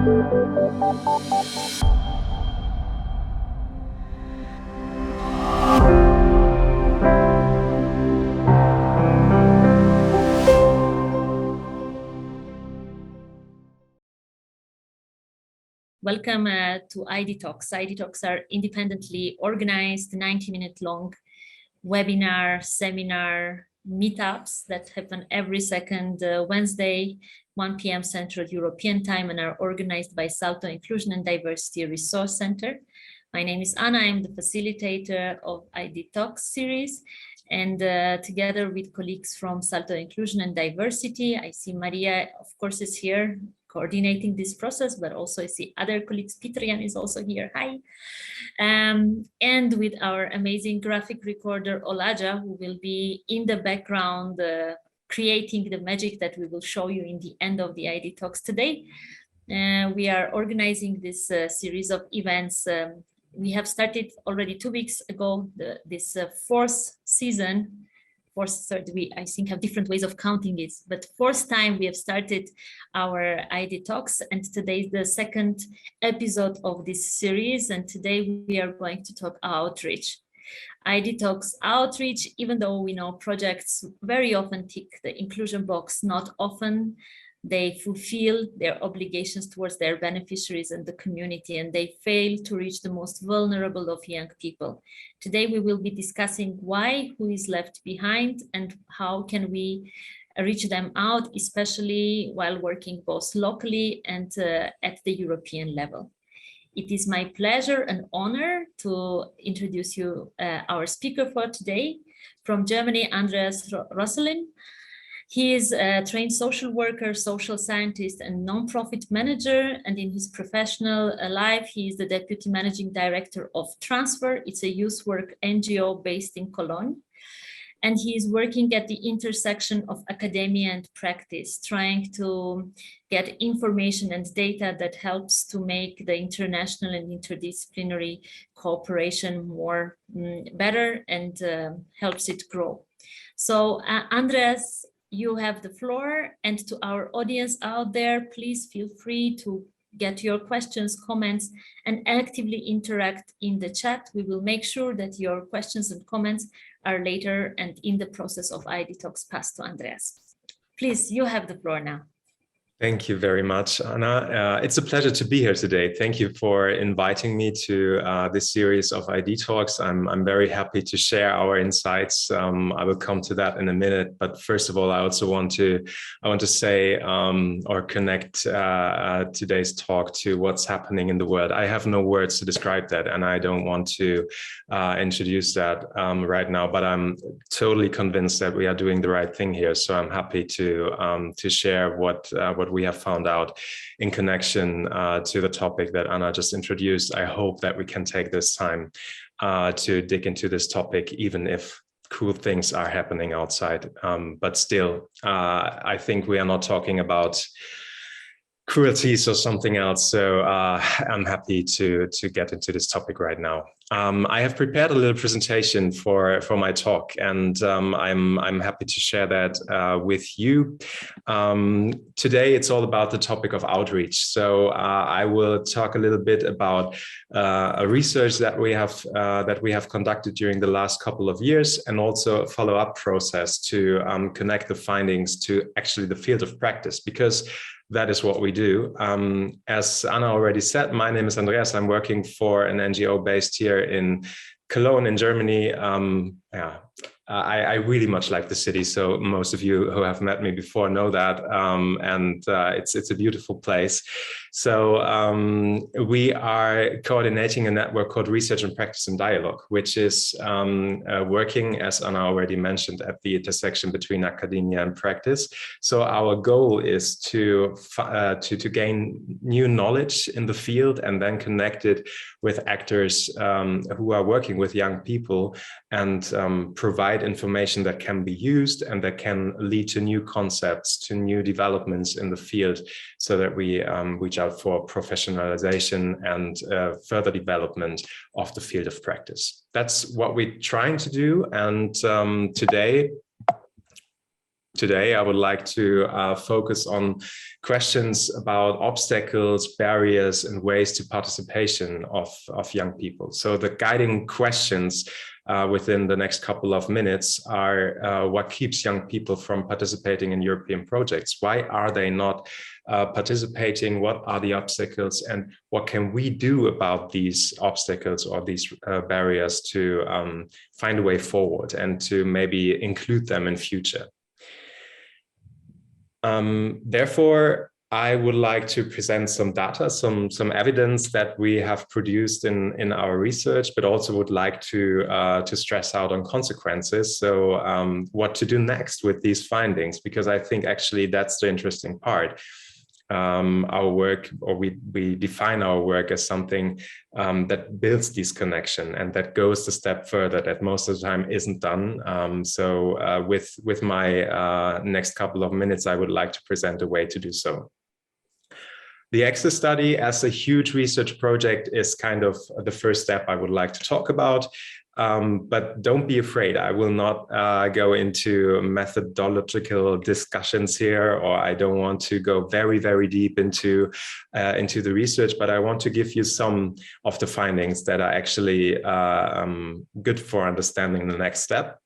Welcome to idtalks. idtalks are independently organized 90-minute long webinar, seminar, meetups that happen every second Wednesday, 1 p.m. Central European Time, and are organized by SALTO Inclusion and Diversity Resource Center. My name is Anna. I'm the facilitator of idtalks series, and together with colleagues from SALTO Inclusion and Diversity, I see Maria, of course, is here coordinating this process, but also I see other colleagues. Pitrian is also here. Hi. And with our amazing graphic recorder, Olaja, who will be in the background creating the magic that we will show you in the end of the idtalks today. We are organizing this series of events. We have started already 2 weeks ago, this fourth season. We, I think, have different ways of counting it, but fourth time we have started our idtalks, and today is the second episode of this series, and today we are going to talk outreach. idtalks outreach, even though we know projects very often tick the inclusion box, not often they fulfill their obligations towards their beneficiaries and the community, and they fail to reach the most vulnerable of young people. Today, we will be discussing why, who is left behind, and how can we reach them out, especially while working both locally and at the European level. It is my pleasure and honor to introduce you our speaker for today. From Germany, Andreas Rosellen. He is a trained social worker, social scientist, and nonprofit manager. And in his professional life, he is the deputy managing director of Transfer. It's a youth work NGO based in Cologne. And he is working at the intersection of academia and practice, trying to get information and data that helps to make the international and interdisciplinary cooperation more better and helps it grow. So Andreas, you have the floor, and to our audience out there, please feel free to get your questions, comments, and actively interact in the chat. We will make sure that your questions and comments are later and in the process of idtalks passed to Andreas. Please, you have the floor now. Thank you very much, Anna. It's a pleasure to be here today. Thank you for inviting me to this series of idtalks. I'm very happy to share our insights. I will come to that in a minute. But first of all, I also want to say or connect today's talk to what's happening in the world. I have no words to describe that, and I don't want to introduce that right now. But I'm totally convinced that we are doing the right thing here. So I'm happy to share what we have found out in connection to the topic that Anna just introduced. I hope that we can take this time to dig into this topic, even if cool things are happening outside. But still, I think we are not talking about cruelties or something else. So I'm happy to get into this topic right now. I have prepared a little presentation for my talk, and I'm happy to share that with you. Today, it's all about the topic of outreach. So I will talk a little bit about a research that we have conducted during the last couple of years, and also a follow-up process to connect the findings to actually the field of practice, because that is what we do. As Anna already said, my name is Andreas. I'm working for an NGO based here in Cologne in Germany. I really much like the city. So most of you who have met me before know that. And it's a beautiful place. So we are coordinating a network called Research and Practice and Dialogue, which is working, as Anna already mentioned, at the intersection between academia and practice. So our goal is to gain new knowledge in the field and then connect it with actors who are working with young people and provide information that can be used and that can lead to new concepts, to new developments in the field, so that we reach out for professionalization and further development of the field of practice. That's what we're trying to do. And today today, I would like to focus on questions about obstacles, barriers, and ways to participation of young people. So the guiding questions within the next couple of minutes are what keeps young people from participating in European projects? Why are they not participating? What are the obstacles, and what can we do about these obstacles or these barriers to find a way forward and to maybe include them in future? Therefore, I would like to present some data, some evidence that we have produced in our research, but also would like to stress out on consequences. So what to do next with these findings, because I think actually that's the interesting part. Our work, or we define our work as something that builds this connection and that goes a step further that most of the time isn't done. So with my next couple of minutes, I would like to present a way to do so. The EXIT study as a huge research project is kind of the first step I would like to talk about. But don't be afraid, I will not go into methodological discussions here, or I don't want to go very, very deep into the research, but I want to give you some of the findings that are actually good for understanding the next step.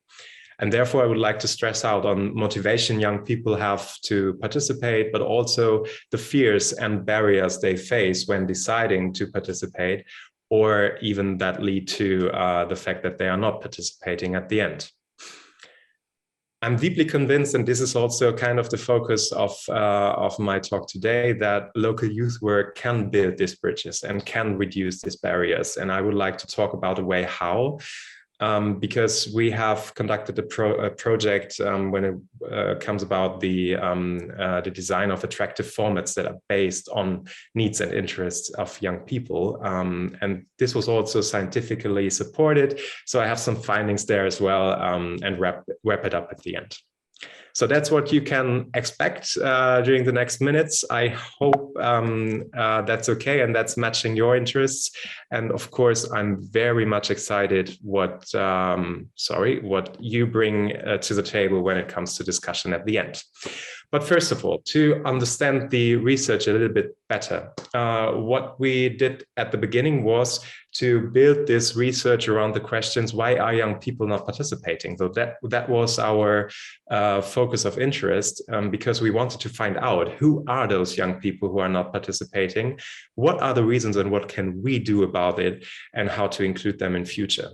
And therefore, I would like to stress out on motivation young people have to participate, but also the fears and barriers they face when deciding to participate, or even that lead to the fact that they are not participating at the end. I'm deeply convinced, and this is also kind of the focus of my talk today, that local youth work can build these bridges and can reduce these barriers. And I would like to talk about a way how. Because we have conducted a project when it comes about the design of attractive formats that are based on needs and interests of young people. And this was also scientifically supported. So I have some findings there as well, and wrap it up at the end. So that's what you can expect during the next minutes. I hope that's okay and that's matching your interests. And of course, I'm very much excited what you bring to the table when it comes to discussion at the end. But first of all, to understand the research a little bit better, what we did at the beginning was to build this research around the questions, why are young people not participating? So that was our focus of interest, because we wanted to find out who are those young people who are not participating, what are the reasons and what can we do about it, and how to include them in future.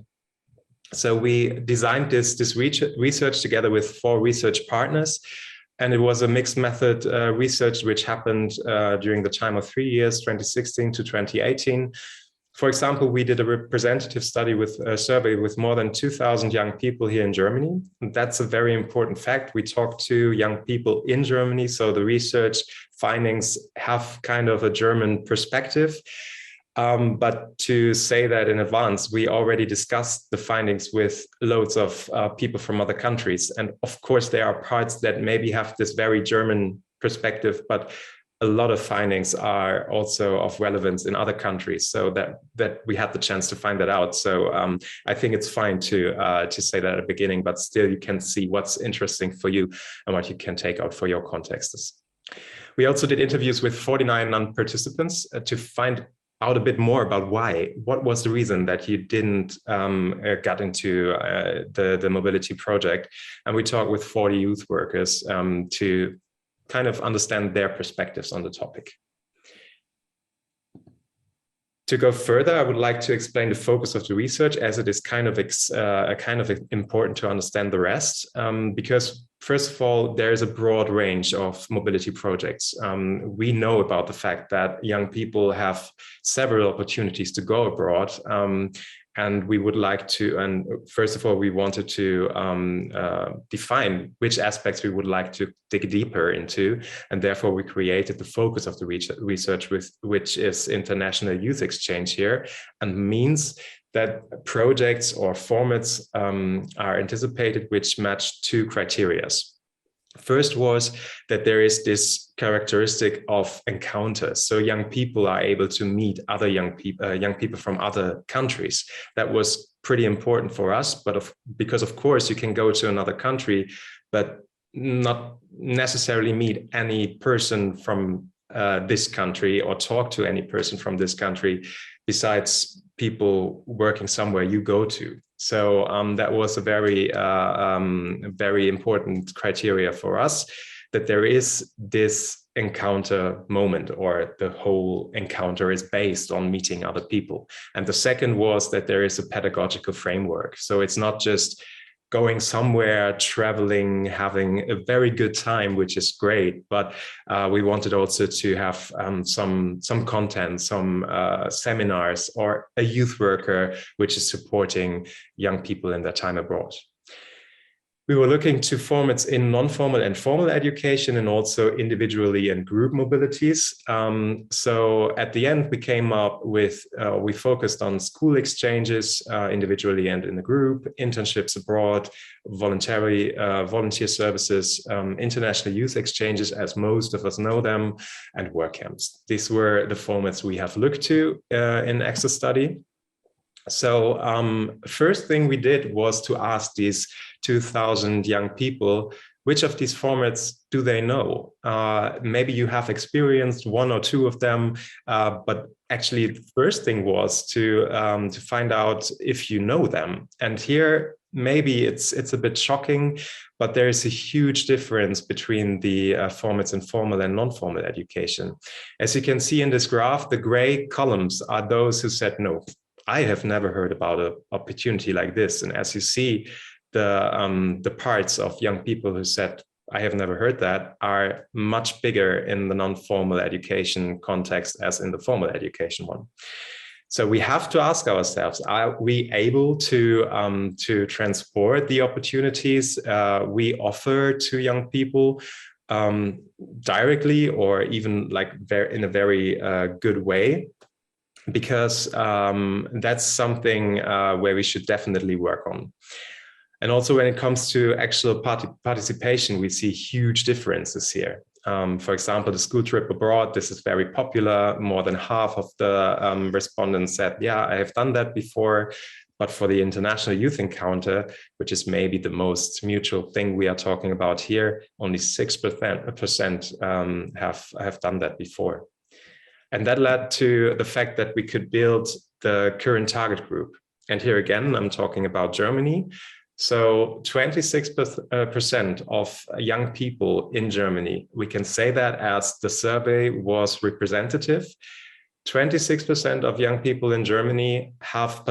So we designed this research together with 4 research partners. And it was a mixed method research which happened during the time of 3 years, 2016 to 2018. For example, we did a representative study with a survey with more than 2,000 young people here in Germany. And that's a very important fact. We talked to young people in Germany, so the research findings have kind of a German perspective. But to say that in advance, we already discussed the findings with loads of people from other countries. And of course, there are parts that maybe have this very German perspective, but a lot of findings are also of relevance in other countries, so that we had the chance to find that out. So I think it's fine to say that at the beginning, but still you can see what's interesting for you and what you can take out for your contexts. We also did interviews with 49 non-participants to find out a bit more about what was the reason that you didn't get into the mobility project. And we talked with 40 youth workers to kind of understand their perspectives on the topic. To go further, I would like to explain the focus of the research, as it is kind of important to understand the rest, because first of all, there is a broad range of mobility projects. We know about the fact that young people have several opportunities to go abroad. And we would like to, and first of all, we wanted to define which aspects we would like to dig deeper into. And therefore, we created the focus of the research, which is international youth exchange here, and means that projects or formats are anticipated which match 2 criteria. First was that there is this characteristic of encounters. So young people are able to meet other young people from other countries. That was pretty important for us, but because of course you can go to another country, but not necessarily meet any person from this country or talk to any person from this country besides people working somewhere you go to. So that was a very important criteria for us, that there is this encounter moment, or the whole encounter is based on meeting other people. And the second was that there is a pedagogical framework. So it's not just going somewhere, traveling, having a very good time, which is great. But we wanted also to have some content, some seminars, or a youth worker, which is supporting young people in their time abroad. We were looking to formats in non-formal and formal education, and also individually and group mobilities. So at the end, we came up with, we focused on school exchanges individually and in a group, internships abroad, volunteer services, international youth exchanges, as most of us know them, and work camps. These were the formats we have looked to in Access Study. So first thing we did was to ask these 2,000 young people, which of these formats do they know? Maybe you have experienced one or two of them, but actually the first thing was to find out if you know them. And here, maybe it's a bit shocking, but there is a huge difference between the formats in formal and non-formal education. As you can see in this graph, the gray columns are those who said no. I have never heard about an opportunity like this. And as you see, the parts of young people who said, I have never heard that, are much bigger in the non-formal education context as in the formal education one. So we have to ask ourselves, are we able to transport the opportunities we offer to young people directly, or even like in a very good way? Because that's something where we should definitely work on. And also when it comes to actual participation, we see huge differences here. For example, the school trip abroad, this is very popular. More than half of the respondents said, yeah, I have done that before. But for the international youth encounter, which is maybe the most mutual thing we are talking about here, only 6% have done that before. And that led to the fact that we could build the current target group. And here again, I'm talking about Germany. So 26% of young people in Germany, we can say that as the survey was representative. 26% of young people in Germany have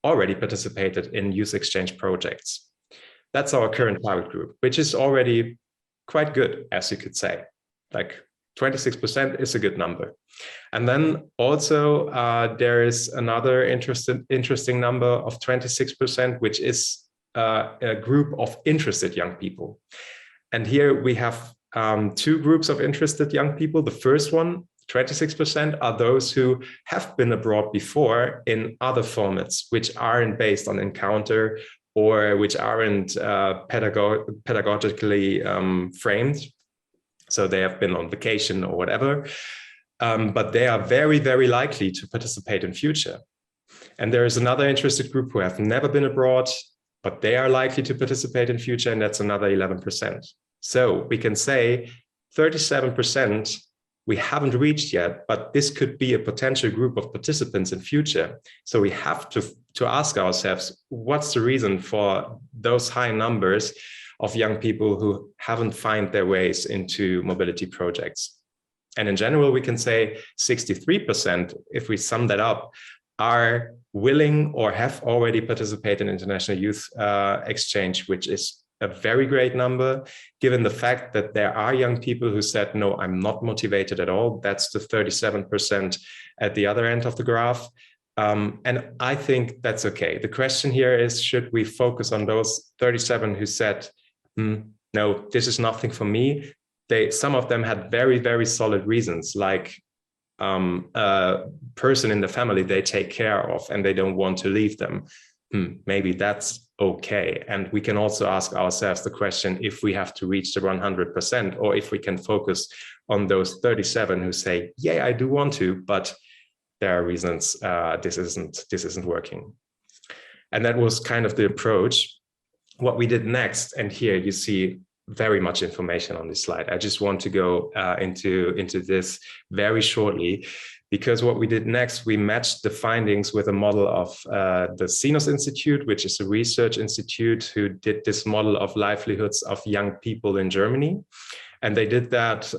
already participated in youth exchange projects. That's our current target group, which is already quite good, as you could say. Like 26% is a good number. And then also there is another interesting number of 26%, which is a group of interested young people. And here we have two groups of interested young people. The first one, 26%, are those who have been abroad before in other formats, which aren't based on encounter or which aren't pedagogically framed. So they have been on vacation or whatever, but they are very, very likely to participate in future. And there is another interested group who have never been abroad, but they are likely to participate in future, and that's another 11%. So we can say 37% we haven't reached yet, but this could be a potential group of participants in future. So we have to ask ourselves, what's the reason for those high numbers of young people who haven't found their ways into mobility projects? And in general, we can say 63%, if we sum that up, are willing or have already participated in international youth exchange, which is a very great number, given the fact that there are young people who said, no, I'm not motivated at all. That's the 37% at the other end of the graph. And I think that's okay. The question here is, should we focus on those 37 who said, no, this is nothing for me? Some of them had very, very solid reasons, like a person in the family they take care of and they don't want to leave them. Maybe that's okay. And we can also ask ourselves the question, if we have to reach the 100%, or if we can focus on those 37 who say, yeah, I do want to, but there are reasons this isn't working. And that was kind of the approach. What we did next, and here you see very much information on this slide. I just want to go into this very shortly, because what we did next, we matched the findings with a model of the Sinus Institute, which is a research institute who did this model of livelihoods of young people in Germany. And they did that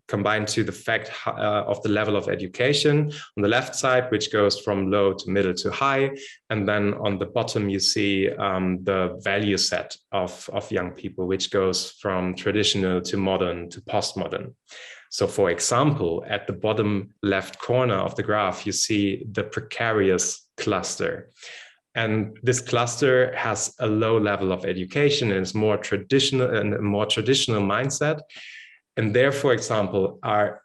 combined to the fact of the level of education on the left side, which goes from low to middle to high. And then on the bottom, you see the value set of young people, which goes from traditional to modern to postmodern. So for example, at the bottom left corner of the graph, you see the precarious cluster. And this cluster has a low level of education and is more traditional and a more traditional mindset. And there, for example, are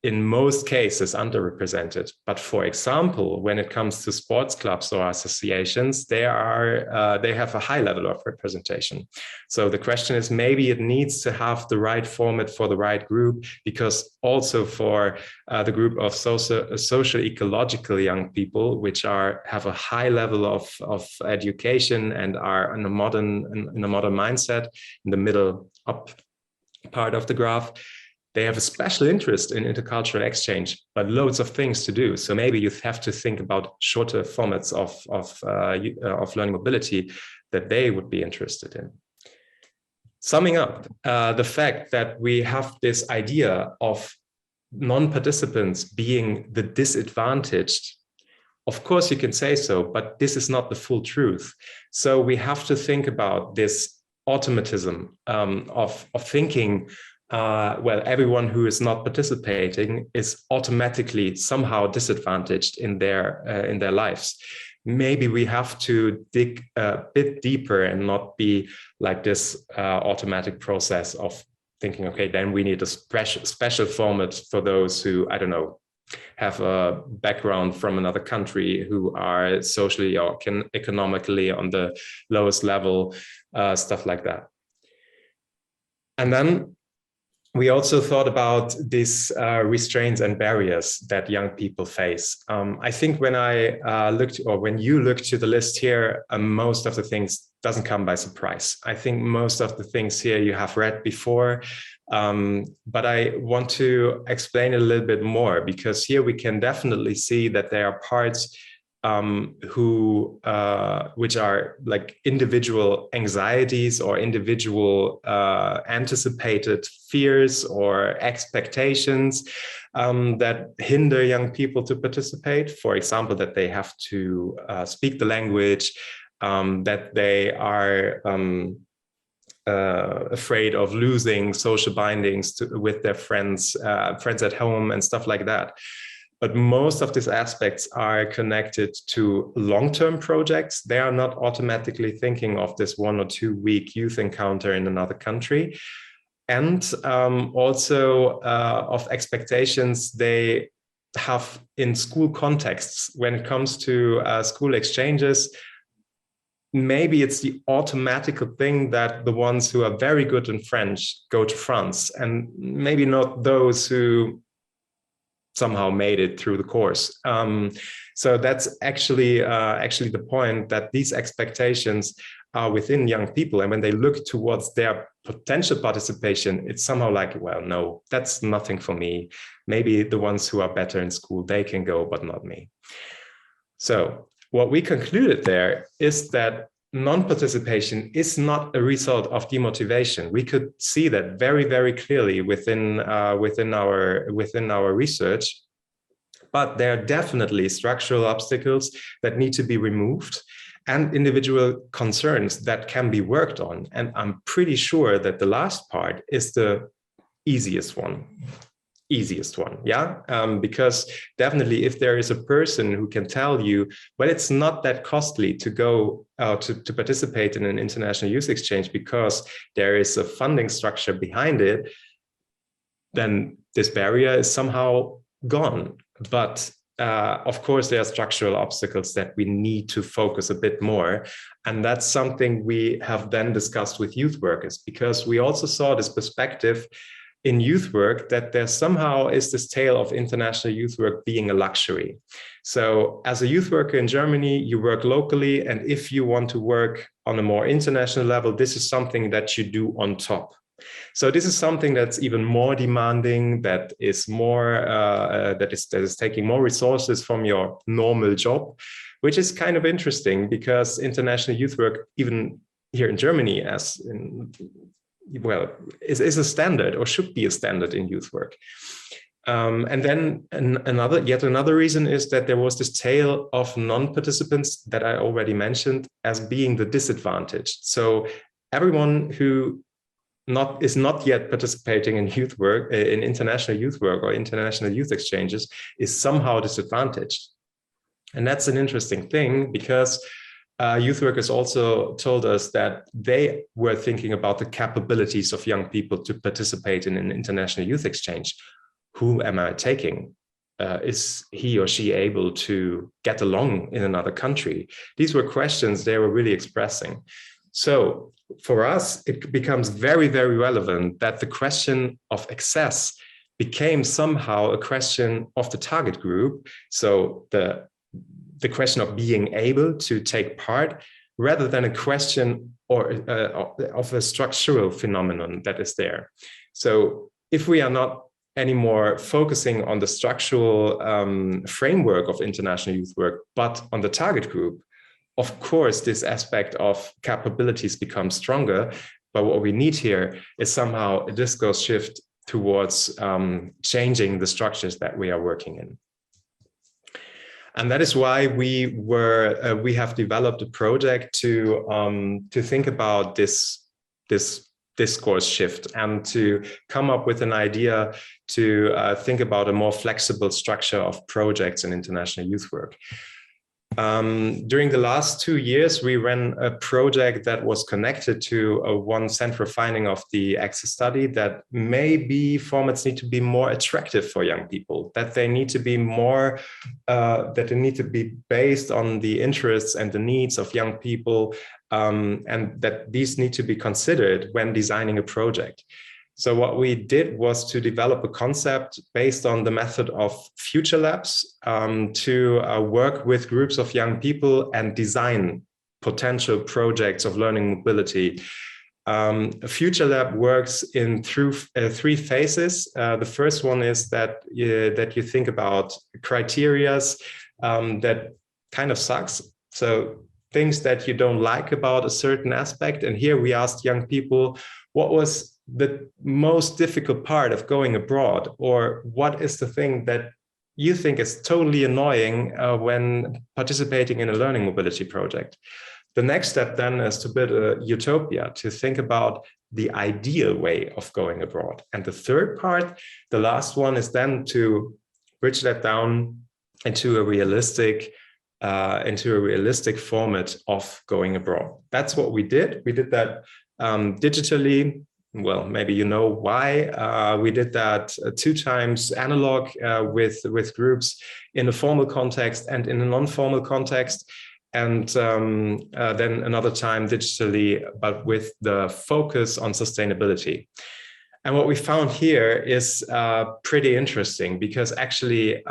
in most cases underrepresented. But for example, when it comes to sports clubs or associations, they have a high level of representation. So the question is, maybe it needs to have the right format for the right group, because also for the group of social ecological young people, which have a high level of education and are in a modern mindset, in the middle up part of the graph, they have a special interest in intercultural exchange, but loads of things to do. So maybe you have to think about shorter formats of learning mobility that they would be interested in. Summing up, the fact that we have this idea of non-participants being the disadvantaged, of course you can say so, but this is not the full truth. So we have to think about this automatism of thinking, well, everyone who is not participating is automatically somehow disadvantaged in their lives. Maybe we have to dig a bit deeper and not be like this automatic process of thinking, okay, then we need a special format for those who, I don't know, have a background from another country, who are socially or economically on the lowest level, stuff like that. And then we also thought about these restraints and barriers that young people face. I think when when you look to the list here, most of the things doesn't come by surprise. I think most of the things here you have read before, but I want to explain it a little bit more, because here we can definitely see that there are parts which are like individual anxieties or individual anticipated fears or expectations that hinder young people to participate. For example, that they have to speak the language, that they are afraid of losing social bindings with their friends at home and stuff like that. But most of these aspects are connected to long-term projects. They are not automatically thinking of this 1 or 2 week youth encounter in another country. And also of expectations they have in school contexts. When it comes to school exchanges, maybe it's the automatic thing that the ones who are very good in French go to France, and maybe not those who somehow made it through the course. So that's actually the point, that these expectations are within young people. And when they look towards their potential participation, it's somehow like, well, no, that's nothing for me. Maybe the ones who are better in school, they can go, but not me. So what we concluded there is that non-participation is not a result of demotivation. We could see that very, very clearly within our research, but there are definitely structural obstacles that need to be removed and individual concerns that can be worked on. And I'm pretty sure that the last part is the easiest one. Yeah, because definitely if there is a person who can tell you, well, it's not that costly to go to participate in an international youth exchange because there is a funding structure behind it, then this barrier is somehow gone. But of course, there are structural obstacles that we need to focus a bit more. And that's something we have then discussed with youth workers, because we also saw this perspective in youth work that there somehow is this tale of international youth work being a luxury. So as a youth worker in Germany, you work locally, and if you want to work on a more international level, this is something that you do on top. So this is something that's even more demanding, that is more that is taking more resources from your normal job, which is kind of interesting because international youth work, even here in Germany, is a standard, or should be a standard in youth work. And then yet another reason is that there was this tale of non-participants that I already mentioned as being the disadvantaged. So everyone who is not yet participating in youth work, in international youth work or international youth exchanges, is somehow disadvantaged. And that's an interesting thing, because youth workers also told us that they were thinking about the capabilities of young people to participate in an international youth exchange. Who am I taking? Is he or she able to get along in another country? These were questions they were really expressing. So for us, it becomes very, very relevant that the question of access became somehow a question of the target group. So the question of being able to take part, rather than a question of a structural phenomenon that is there. So if we are not anymore focusing on the structural framework of international youth work, but on the target group, of course, this aspect of capabilities becomes stronger. But what we need here is somehow a discourse shift towards changing the structures that we are working in. And that is why we have developed a project to think about this discourse shift and to come up with an idea to think about a more flexible structure of projects in international youth work. During the last 2 years, we ran a project that was connected to one central finding of the access study, that maybe formats need to be more attractive for young people, that they need to be more, that they need to be based on the interests and the needs of young people, and that these need to be considered when designing a project. So what we did was to develop a concept based on the method of future labs to work with groups of young people and design potential projects of learning mobility. A future lab works through 3 phases. The first one is that you think about criterias that kind of sucks. So things that you don't like about a certain aspect. And here we asked young people, what was the most difficult part of going abroad, or what is the thing that you think is totally annoying when participating in a learning mobility project? The next step then is to build a utopia, to think about the ideal way of going abroad. And the third part, the last one, is then to bridge that down into a realistic format of going abroad. That's what we did. We did that digitally. Well, maybe you know why. We did that 2 times analog with groups in a formal context and in a non-formal context, and then another time digitally, but with the focus on sustainability. And what we found here is pretty interesting, because actually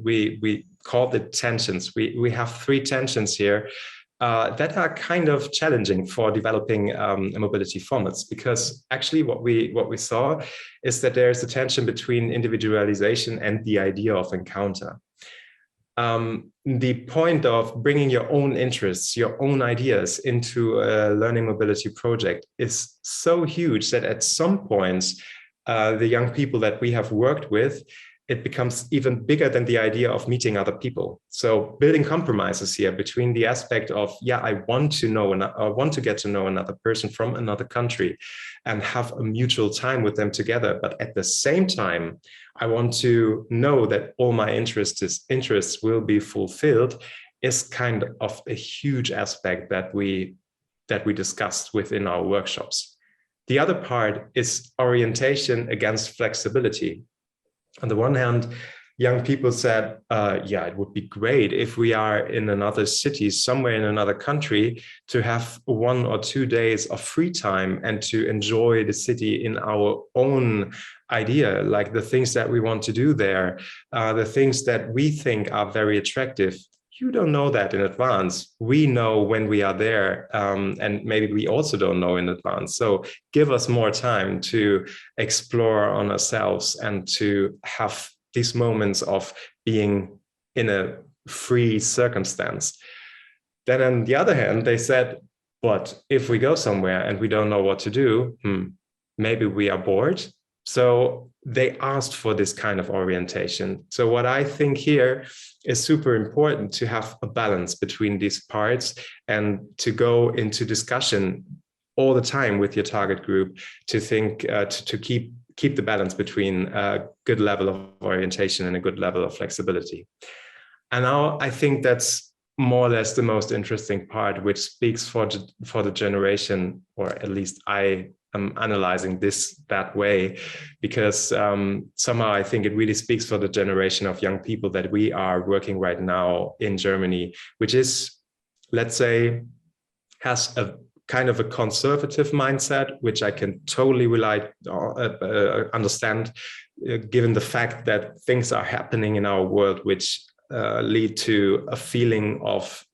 we called it tensions. We have 3 tensions here that are kind of challenging for developing mobility formats, because actually what we saw is that there is a tension between individualization and the idea of encounter. The point of bringing your own interests, your own ideas into a learning mobility project is so huge that at some points, the young people that we have worked with, it becomes even bigger than the idea of meeting other people. So building compromises here between the aspect of, yeah, I want to get to know another person from another country and have a mutual time with them together. But at the same time, I want to know that all my interests will be fulfilled, is kind of a huge aspect that we discussed within our workshops. The other part is orientation against flexibility. On the one hand, young people said, yeah, it would be great if we are in another city, somewhere in another country, to have 1 or 2 days of free time and to enjoy the city in our own idea, like the things that we want to do there, the things that we think are very attractive. You don't know that in advance. We know when we are there, and maybe we also don't know in advance. So give us more time to explore on ourselves and to have these moments of being in a free circumstance. Then on the other hand, they said, but if we go somewhere and we don't know what to do, maybe we are bored. So they asked for this kind of orientation. So what I think here is super important, to have a balance between these parts and to go into discussion all the time with your target group, to think, to keep the balance between a good level of orientation and a good level of flexibility. And now I think that's more or less the most interesting part, which speaks for the generation, or at least I am analyzing this that way, because somehow I think it really speaks for the generation of young people that we are working right now in Germany, which is, let's say, has a kind of a conservative mindset, which I can totally understand, given the fact that things are happening in our world which lead to a feeling of,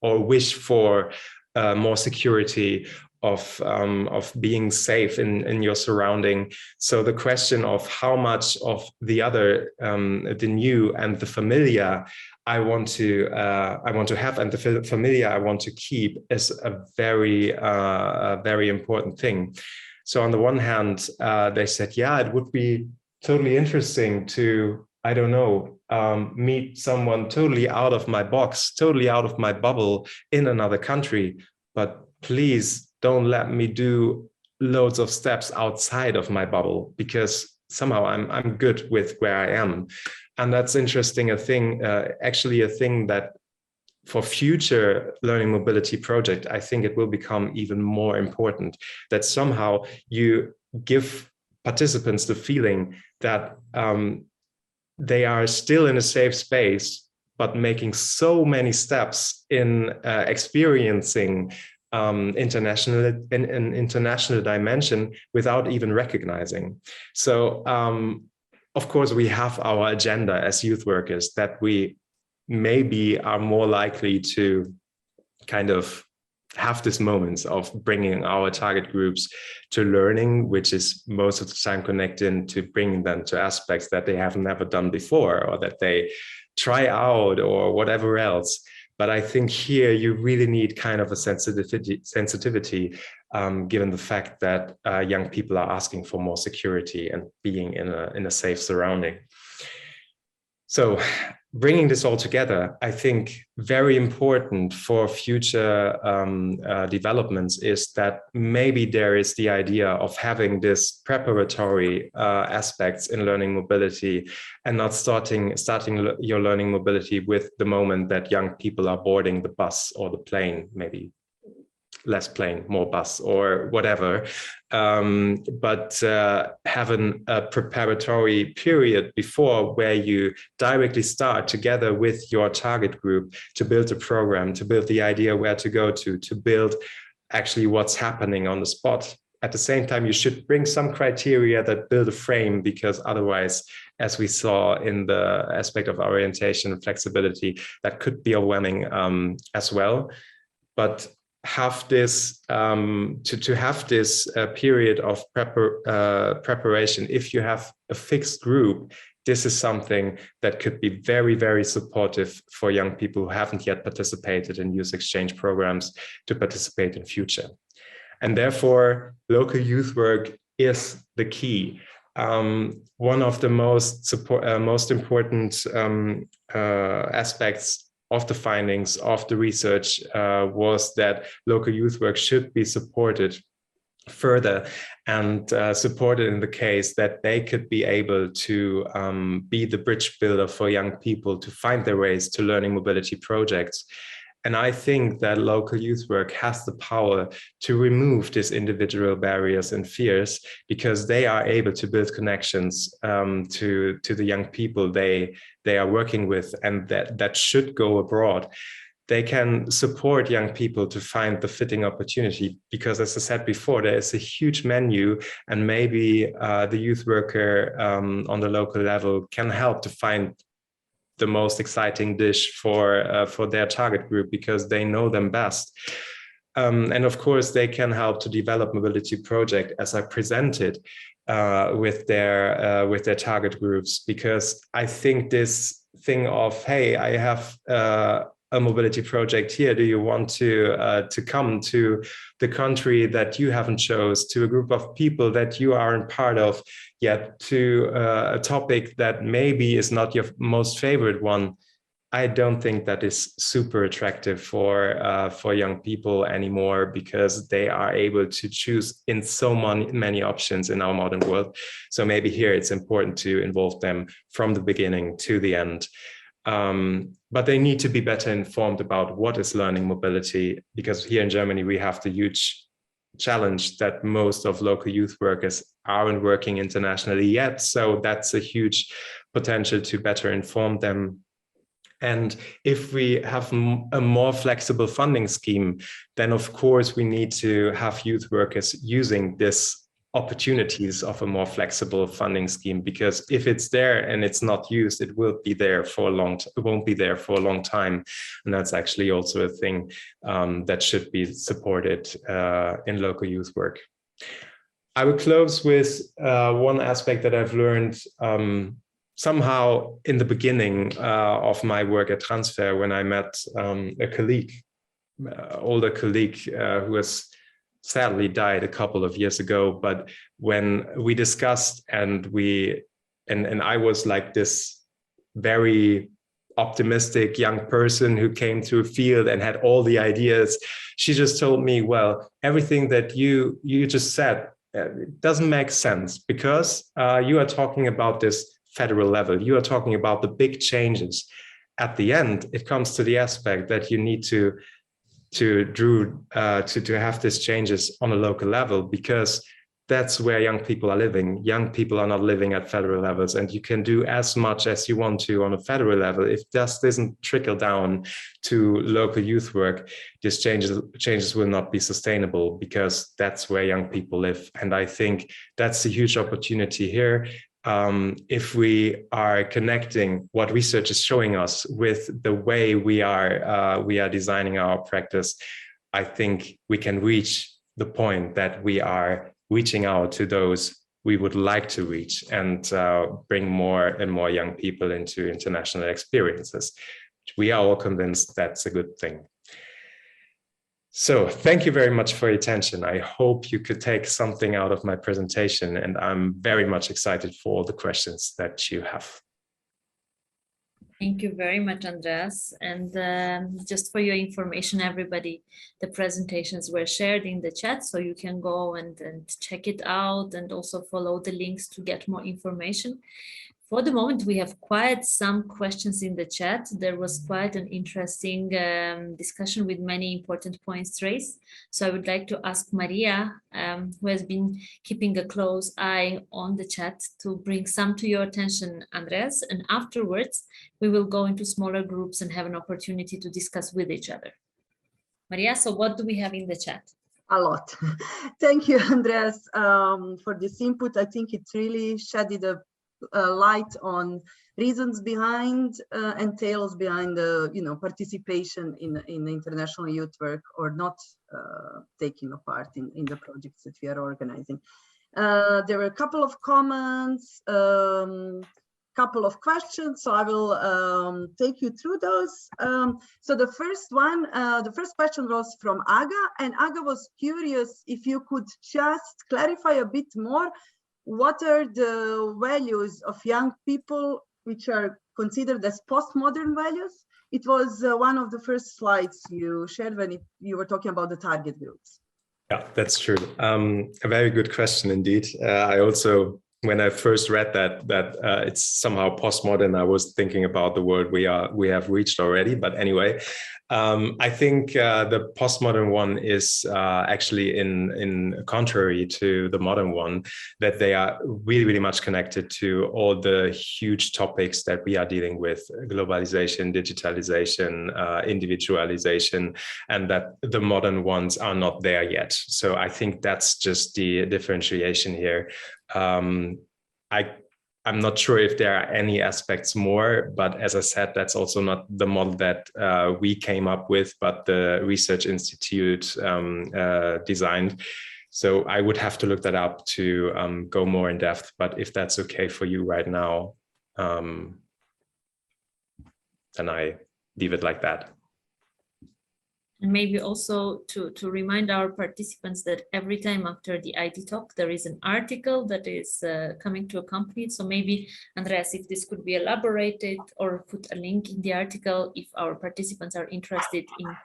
or wish for more security, of being safe in your surrounding. So the question of how much of the other, the new and the familiar I want to have, and the familiar I want to keep, is a very important thing. So on the one hand, they said, yeah, it would be totally interesting to, I don't know, meet someone totally out of my box, totally out of my bubble in another country, but please don't let me do loads of steps outside of my bubble, because somehow I'm good with where I am. And that's interesting, actually a thing that for future learning mobility project, I think it will become even more important, that somehow you give participants the feeling that they are still in a safe space, but making so many steps in experiencing international dimension without even recognizing. So of course we have our agenda as youth workers, that we maybe are more likely to kind of have these moments of bringing our target groups to learning, which is most of the time connected to bringing them to aspects that they have never done before, or that they try out, or whatever else. But I think here you really need kind of a sensitivity, given the fact that young people are asking for more security and being in a safe surrounding. So bringing this all together, I think very important for future developments is that maybe there is the idea of having this preparatory aspects in learning mobility, and not starting your learning mobility with the moment that young people are boarding the bus or the plane, maybe less plane, more bus, or whatever, but having a preparatory period before, where you directly start together with your target group to build a program, to build the idea where to go to build actually what's happening on the spot. At the same time, you should bring some criteria that build a frame, because otherwise, as we saw in the aspect of orientation and flexibility, that could be overwhelming as well. But have this to have this period of preparation. If you have a fixed group, this is something that could be very, very supportive for young people who haven't yet participated in youth exchange programs to participate in future. And therefore, local youth work is the key. One of the most important aspects of the findings of the research was that local youth work should be supported further, and supported in the case that they could be able to be the bridge builder for young people to find their ways to learning mobility projects. And I think that local youth work has the power to remove these individual barriers and fears, because they are able to build connections to the young people they are working with, and that should go abroad. They can support young people to find the fitting opportunity, because, as I said before, there is a huge menu, and maybe the youth worker on the local level can help to find the most exciting dish for their target group, because they know them best. And of course, they can help to develop mobility project, as I presented, with their target groups, because I think this thing of, hey, I have a mobility project here. Do you want to come to the country that you haven't chose, to a group of people that you aren't part of yet, to a topic that maybe is not your most favorite one? I don't think that is super attractive for young people anymore, because they are able to choose in so many options in our modern world. So maybe here it's important to involve them from the beginning to the end. But they need to be better informed about what is learning mobility, because here in Germany, we have the huge challenge that most of local youth workers aren't working internationally yet. So that's a huge potential to better inform them. And if we have a more flexible funding scheme, then of course we need to have youth workers using this opportunities of a more flexible funding scheme, because if it's there and it's not used, it will be there for it won't be there for a long time. And that's actually also a thing that should be supported in local youth work. I will close with one aspect that I've learned somehow in the beginning of my work at Transfer, when I met a colleague, older colleague who has sadly died a couple of years ago. But when we discussed and I was like this very optimistic young person who came to a field and had all the ideas, she just told me, well, everything that you just said, it doesn't make sense, because you are talking about this federal level. You are talking about the big changes. At the end, it comes to the aspect that you need to have these changes on a local level, because that's where young people are living. Young people are not living at federal levels, and you can do as much as you want to on a federal level. If this doesn't trickle down to local youth work, these changes will not be sustainable, because that's where young people live. And I think that's a huge opportunity here. If we are connecting what research is showing us with the way we are designing our practice, I think we can reach the point that we are reaching out to those we would like to reach, and bring more and more young people into international experiences. We are all convinced that's a good thing. So thank you very much for your attention. I hope you could take something out of my presentation, and I'm very much excited for all the questions that you have. Thank you very much, Andreas. And just for your information, everybody, the presentations were shared in the chat, so you can go and check it out, and also follow the links to get more information. For the moment, we have quite some questions in the chat. There was quite an interesting discussion with many important points raised. So I would like to ask Maria, who has been keeping a close eye on the chat, to bring some to your attention, Andreas, and afterwards we will go into smaller groups and have an opportunity to discuss with each other. Maria, so what do we have in the chat? A lot. Thank you, Andreas, for this input. I think it really shedded a light on reasons behind and tales behind the participation in international youth work, or not taking a part in the projects that we are organizing. There were a couple of comments, couple of questions, so I will take you through those. So the first one, the first question was from Aga, and Aga was curious if you could just clarify a bit more what are the values of young people which are considered as postmodern values. It was one of the first slides you shared when you were talking about the target groups. Yeah, that's true. A very good question indeed. I also when I first read that it's somehow postmodern, I was thinking about the world we have reached already. But anyway, I think the postmodern one is actually in contrary to the modern one, that they are really, really much connected to all the huge topics that we are dealing with: globalization, digitalization, individualization, and that the modern ones are not there yet. So I think that's just the differentiation here. I'm not sure if there are any aspects more, but as I said, that's also not the model that we came up with, but the Research Institute designed. So I would have to look that up to go more in depth, but if that's okay for you right now, then I leave it like that. And maybe also to remind our participants that every time after the ID talk, there is an article that is coming to accompany it. So maybe, Andreas, if this could be elaborated or put a link in the article, if our participants are interested in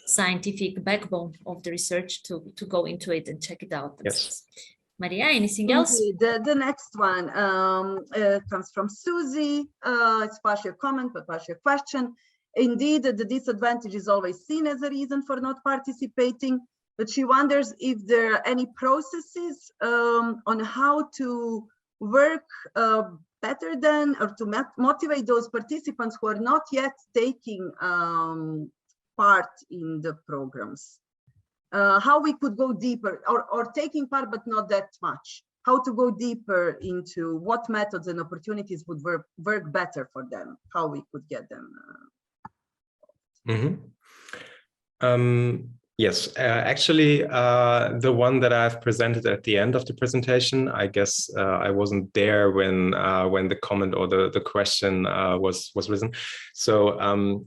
scientific backbone of the research to go into it and check it out themselves. Yes. Maria, anything else? The next one comes from Susie. It's partially a comment, but partially a question. Indeed, the disadvantage is always seen as a reason for not participating, but she wonders if there are any processes on how to work better than, or to motivate those participants who are not yet taking part in the programs. How we could go deeper, or taking part but not that much. How to go deeper into what methods and opportunities would work better for them, how we could get them. Yes, actually, the one that I've presented at the end of the presentation, I guess I wasn't there when the comment or the question was risen. So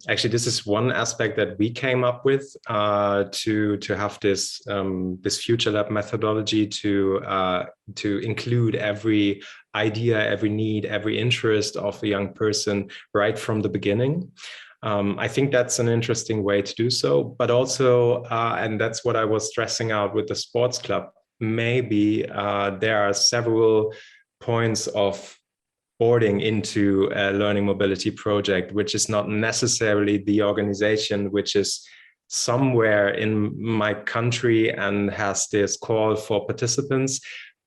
actually, this is one aspect that we came up with to have this Future Lab methodology to include every idea, every need, every interest of a young person right from the beginning. I think that's an interesting way to do so, but also, and that's what I was stressing out with the sports club, maybe there are several points of boarding into a learning mobility project, which is not necessarily the organization which is somewhere in my country and has this call for participants,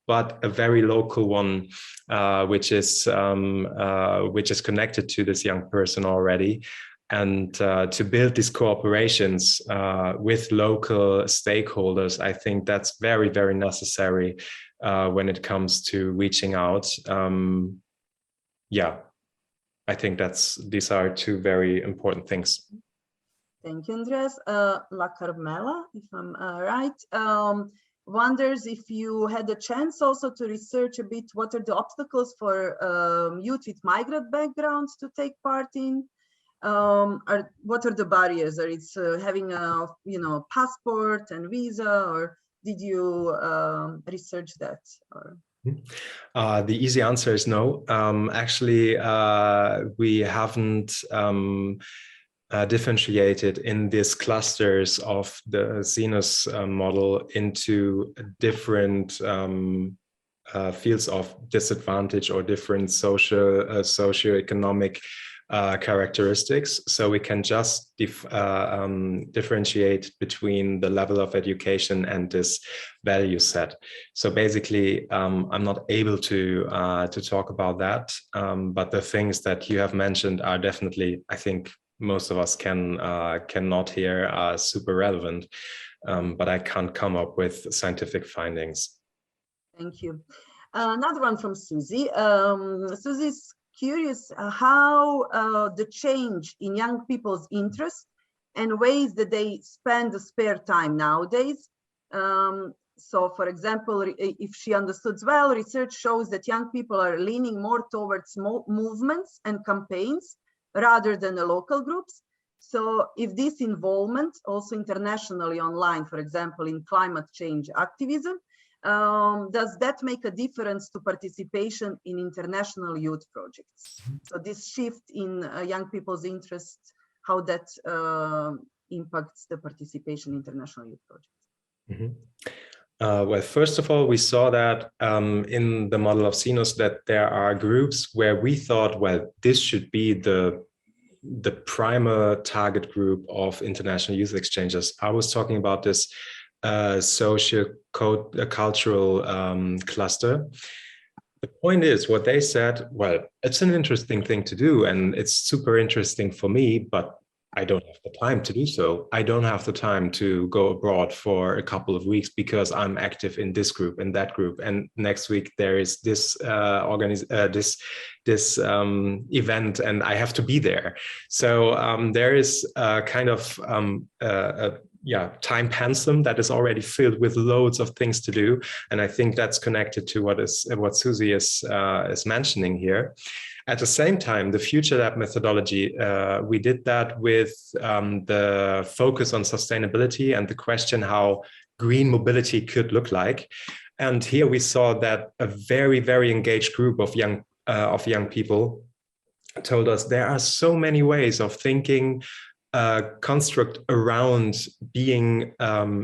but a very local one, which is connected to this young person already. And to build these cooperations with local stakeholders, I think that's very, very necessary when it comes to reaching out. Yeah, I think these are two very important things. Thank you, Andreas. La Carmela, if I'm right, wonders if you had a chance also to research a bit what are the obstacles for youth with migrant backgrounds to take part in. What are the barriers? Are it's having a passport and visa, or did you research that? Or? The easy answer is no. Actually, we haven't differentiated in these clusters of the Zenus model into different fields of disadvantage or different socioeconomic characteristics. So we can just differentiate between the level of education and this value set. So basically, I'm not able to talk about that, but the things that you have mentioned are definitely, I think most of us cannot hear are super relevant, but I can't come up with scientific findings. Thank you. Another one from Susie. Susie's curious how the change in young people's interest and ways that they spend the spare time nowadays. So, for example, if she understood well, research shows that young people are leaning more towards movements and campaigns rather than the local groups. So if this involvement, also internationally online, for example, in climate change activism, does that make a difference to participation in international youth projects? So this shift in young people's interest, how that impacts the participation in international youth projects? Well, first of all, we saw that in the model of CINUS that there are groups where we thought, well, this should be the primer target group of international youth exchanges. I was talking about this socio-cultural cluster. The point is, what they said, well, it's an interesting thing to do, and it's super interesting for me, but I don't have the time to do so. I don't have the time to go abroad for a couple of weeks because I'm active in this group and that group. And next week there is this event, and I have to be there. So there is a kind of time pensum that is already filled with loads of things to do, and I think that's connected to what Susie is mentioning here. At the same time, the Future Lab methodology, we did that with the focus on sustainability and the question how green mobility could look like. And here we saw that a very, very engaged group of young people told us there are so many ways of thinking construct around being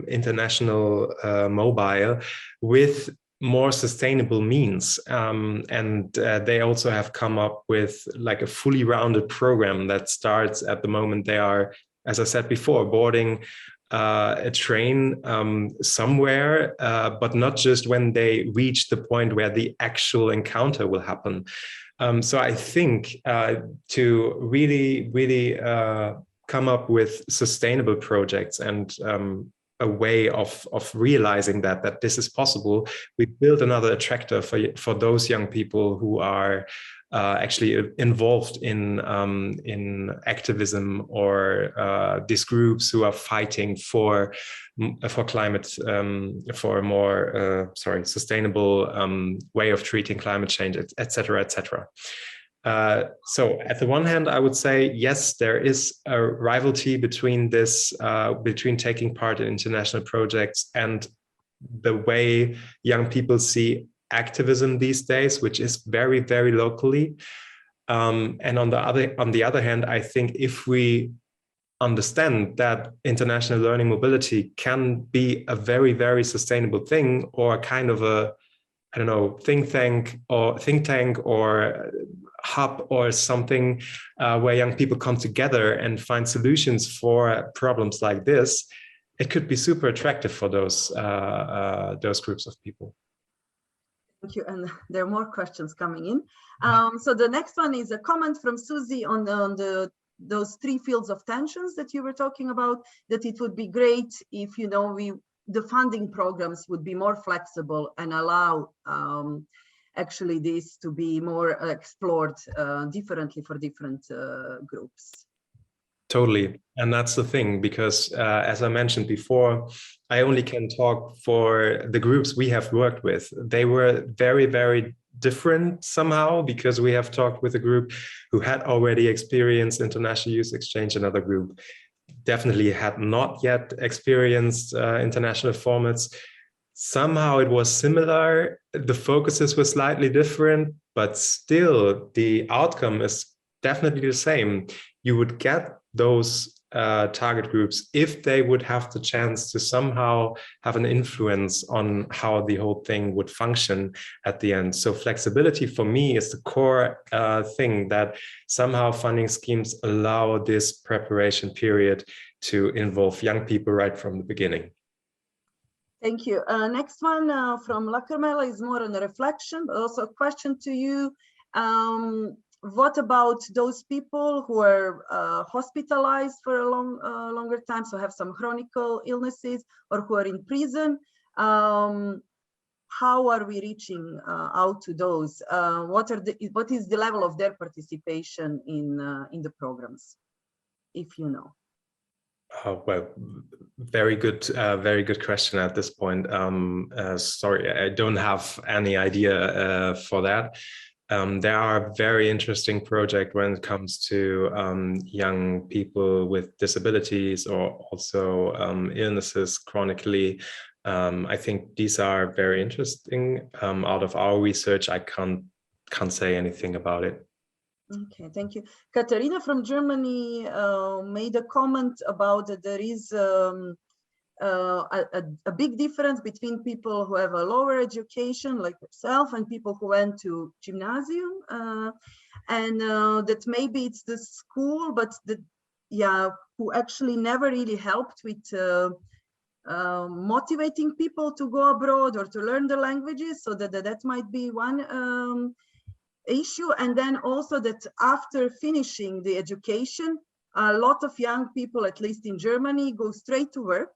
international mobile with more sustainable means. And they also have come up with like a fully rounded program that starts at the moment they are, as I said before, boarding a train somewhere, but not just when they reach the point where the actual encounter will happen. So I think to really come up with sustainable projects and a way of realizing that this is possible, we build another attractor for those young people who are actually involved in activism or these groups who are fighting for climate, for a more sustainable way of treating climate change, etc., etc. So at the one hand, I would say, yes, there is a rivalry between this, between taking part in international projects and the way young people see activism these days, which is very, very locally. And on the other hand, I think if we understand that international learning mobility can be a very, very sustainable thing, or kind of a, I don't know, think tank or hub or something where young people come together and find solutions for problems like this, it could be super attractive for those groups of people. Thank you. And there are more questions coming in. So the next one is a comment from Susie on those three fields of tensions that you were talking about, that it would be great if, you know, the funding programs would be more flexible and allow actually this to be more explored differently for different groups. Totally. And that's the thing, because as I mentioned before, I only can talk for the groups we have worked with. They were very, very different somehow, because we have talked with a group who had already experienced international youth exchange. Another group definitely had not yet experienced international formats. Somehow it was similar. The focuses were slightly different, but still the outcome is definitely the same. You would get those target groups if they would have the chance to somehow have an influence on how the whole thing would function at the end. So flexibility for me is the core thing, that somehow funding schemes allow this preparation period to involve young people right from the beginning. Thank you. Next one from La Carmela is more on a reflection, but also a question to you. What about those people who are hospitalized for a longer time, so have some chronic illnesses, or who are in prison? How are we reaching out to those? What is the level of their participation in the programs, if you know? Well, very good question at this point. Sorry, I don't have any idea for that. There are very interesting projects when it comes to young people with disabilities, or also illnesses chronically. I think these are very interesting. Out of our research, I can't say anything about it. Okay, thank you. Katarina from Germany made a comment about that there is a big difference between people who have a lower education like yourself and people who went to gymnasium, and that maybe it's the school, but who actually never really helped with motivating people to go abroad or to learn the languages. So that might be one issue. And then also that after finishing the education, a lot of young people, at least in Germany, go straight to work.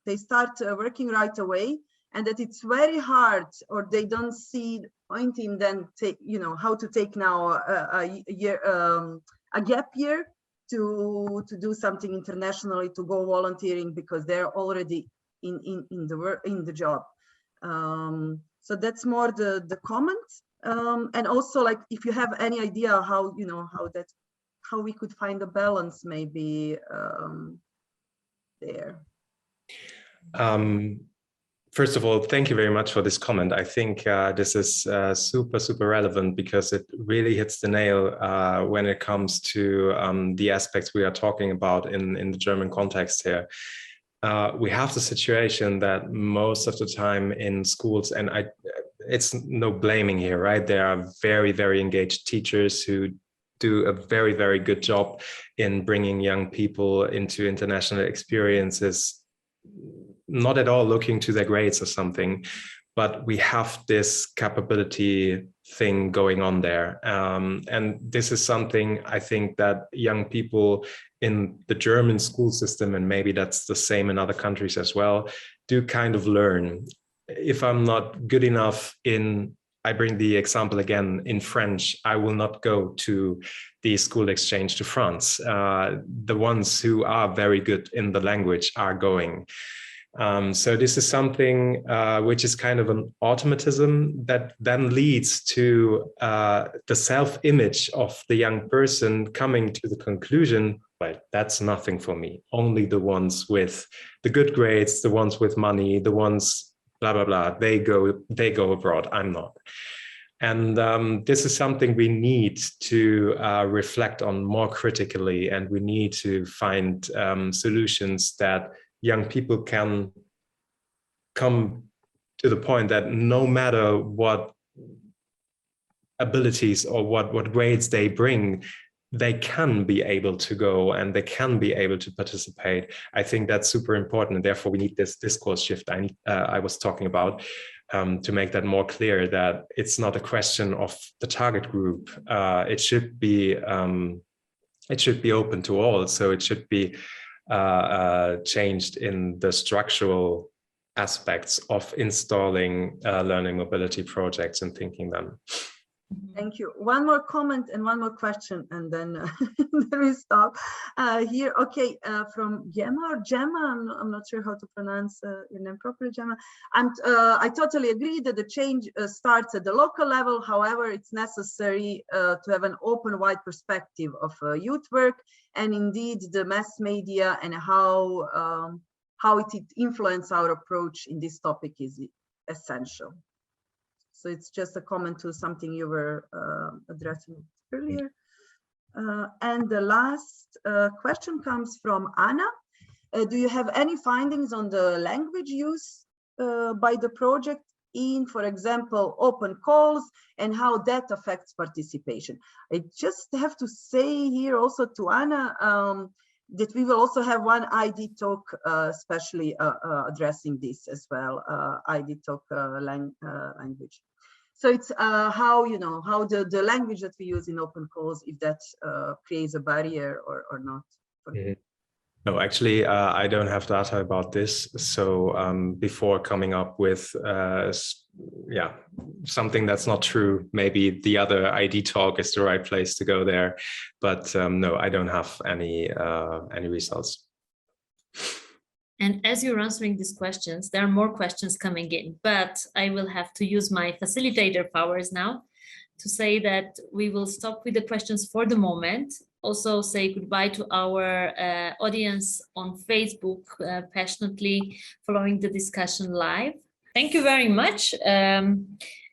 They start working right away, and that it's very hard, or they don't see the point in then how to take now a gap year to do something internationally, to go volunteering, because they're already in the job. So that's more the comment. And also, like, if you have any idea how we could find a balance maybe there. First of all, thank you very much for this comment. I think this is super relevant, because it really hits the nail when it comes to the aspects we are talking about in the German context here. We have the situation that most of the time in schools, and it's no blaming here, right? There are very engaged teachers who do a very good job in bringing young people into international experiences, not at all looking to their grades or something, but we have this capability thing going on there. And this is something I think that young people in the German school system, and maybe that's the same in other countries as well, do kind of learn. If I'm not good enough I bring the example again, in French, I will not go to the school exchange to France. The ones who are very good in the language are going. So this is something which is kind of an automatism that then leads to the self-image of the young person coming to the conclusion, well, that's nothing for me. Only the ones with the good grades, the ones with money, the ones blah, blah, blah, they go abroad, I'm not. And this is something we need to reflect on more critically, and we need to find solutions that young people can come to the point that no matter what abilities or what grades they bring, they can be able to go and they can be able to participate. I think that's super important, and therefore we need this discourse shift I was talking about, to make that more clear, that it's not a question of the target group. It should be open to all, so it should be changed in the structural aspects of installing learning mobility projects and thinking them. Thank you. One more comment and one more question, and then we stop here. Okay, from Gemma or Gemma, I'm not sure how to pronounce your name properly, Gemma. I totally agree that the change starts at the local level. However, it's necessary to have an open, wide perspective of youth work, and indeed the mass media and how it influences our approach in this topic is essential. So it's just a comment to something you were addressing earlier. And the last question comes from Anna. Do you have any findings on the language use by the project in, for example, open calls, and how that affects participation? I just have to say here also to Anna that we will also have one ID talk especially addressing this as well, ID talk language. So it's how the language that we use in open calls, if that creates a barrier or not. No, actually, I don't have data about this. So before coming up with something that's not true, maybe the other ID talk is the right place to go there. But no, I don't have any results. And as you're answering these questions, there are more questions coming in, but I will have to use my facilitator powers now to say that we will stop with the questions for the moment. Also say goodbye to our audience on Facebook, passionately following the discussion live. Thank you very much.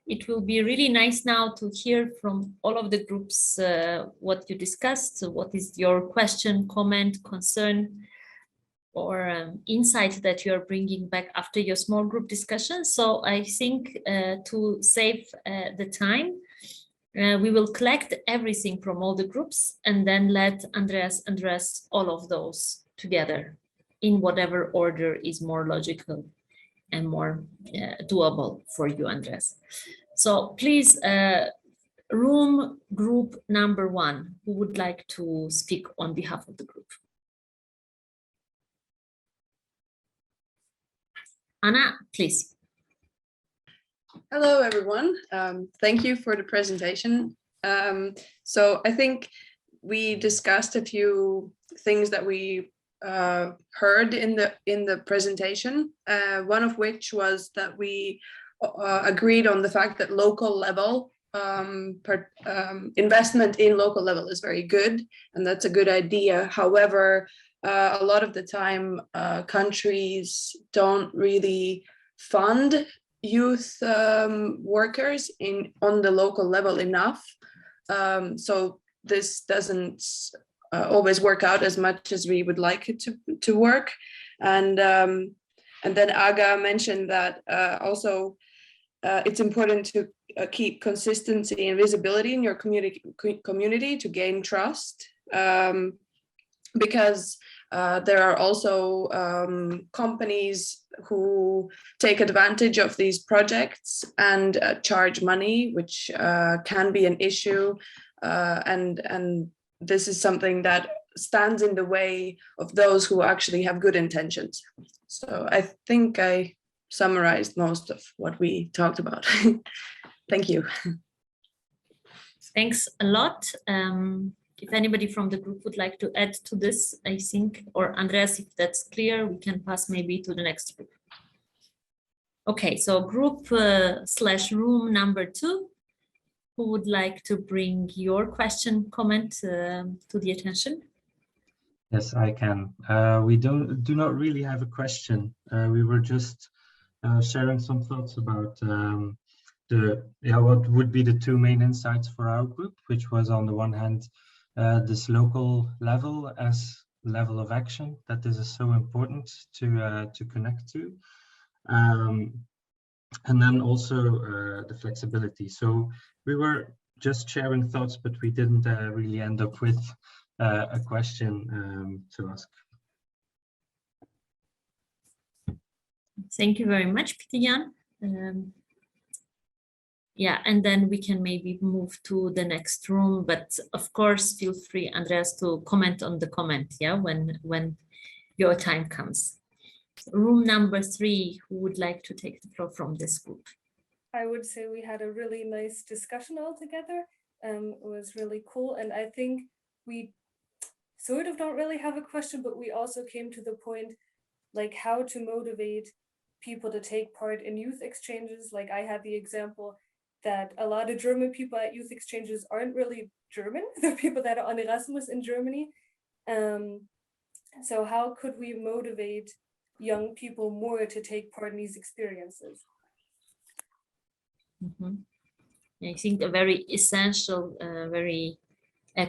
It will be really nice now to hear from all of the groups what you discussed. So what is your question, comment, concern? insight that you're bringing back after your small group discussion. So I think to save the time, we will collect everything from all the groups and then let Andreas address all of those together in whatever order is more logical and more doable for you, Andreas. So please, room group number 1, who would like to speak on behalf of the group? Anna, please. Hello, everyone. Thank you for the presentation. So I think we discussed a few things that we heard in the presentation. One of which was that we agreed on the fact that local level investment in local level is very good, and that's a good idea. However, a lot of the time, countries don't really fund youth workers on the local level enough. So this doesn't always work out as much as we would like it to work. And then Aga mentioned that also it's important to keep consistency and visibility in your community to gain trust, because there are also companies who take advantage of these projects and charge money, which can be an issue, and this is something that stands in the way of those who actually have good intentions. So I think I summarized most of what we talked about. Thank you. Thanks a lot. If anybody from the group would like to add to this, I think, or Andreas, if that's clear, we can pass maybe to the next group. Okay, so group / room number 2, who would like to bring your question, comment to the attention? Yes, I can. We do not really have a question. We were just sharing some thoughts about what would be the 2 main insights for our group, which was on the one hand, this local level as level of action that this is so important to connect to, and then also the flexibility. So we were just sharing thoughts, but we didn't really end up with a question to ask. Thank you very much, Peter-Jan. Yeah, and then we can maybe move to the next room, but of course, feel free, Andreas, to comment on the comment, yeah, when your time comes. Room number 3, who would like to take the floor from this group? I would say we had a really nice discussion all together. It was really cool, and I think we sort of don't really have a question, but we also came to the point, like how to motivate people to take part in youth exchanges. Like I had the example that a lot of German people at youth exchanges aren't really German, the people that are on Erasmus in Germany. So how could we motivate young people more to take part in these experiences? Mm-hmm. I think a very essential, very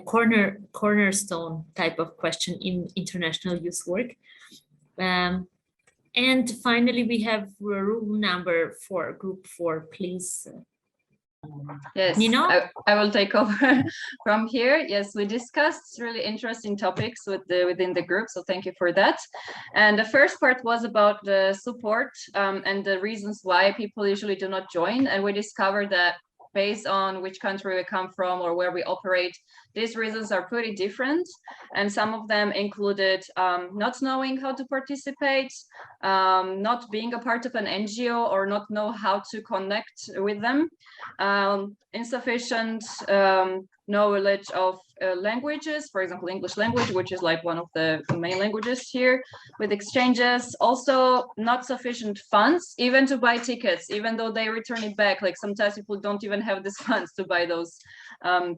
cornerstone type of question in international youth work. And finally, we have room number 4, group 4, please. Yes, Nino? I will take over from here. Yes, we discussed really interesting topics within the group, so thank you for that. And the first part was about the support and the reasons why people usually do not join. And we discovered that based on which country we come from or where we operate, these reasons are pretty different. And some of them included not knowing how to participate, not being a part of an NGO or not know how to connect with them, insufficient knowledge of languages, for example, English language, which is like one of the main languages here with exchanges. Also not sufficient funds even to buy tickets, even though they return it back. Like sometimes people don't even have these funds to buy those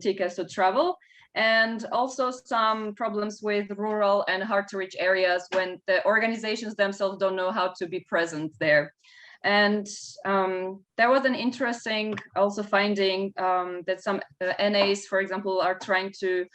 tickets to travel. And also some problems with rural and hard to reach areas when the organizations themselves don't know how to be present there. And there was an interesting also finding that some NAs, for example, are trying to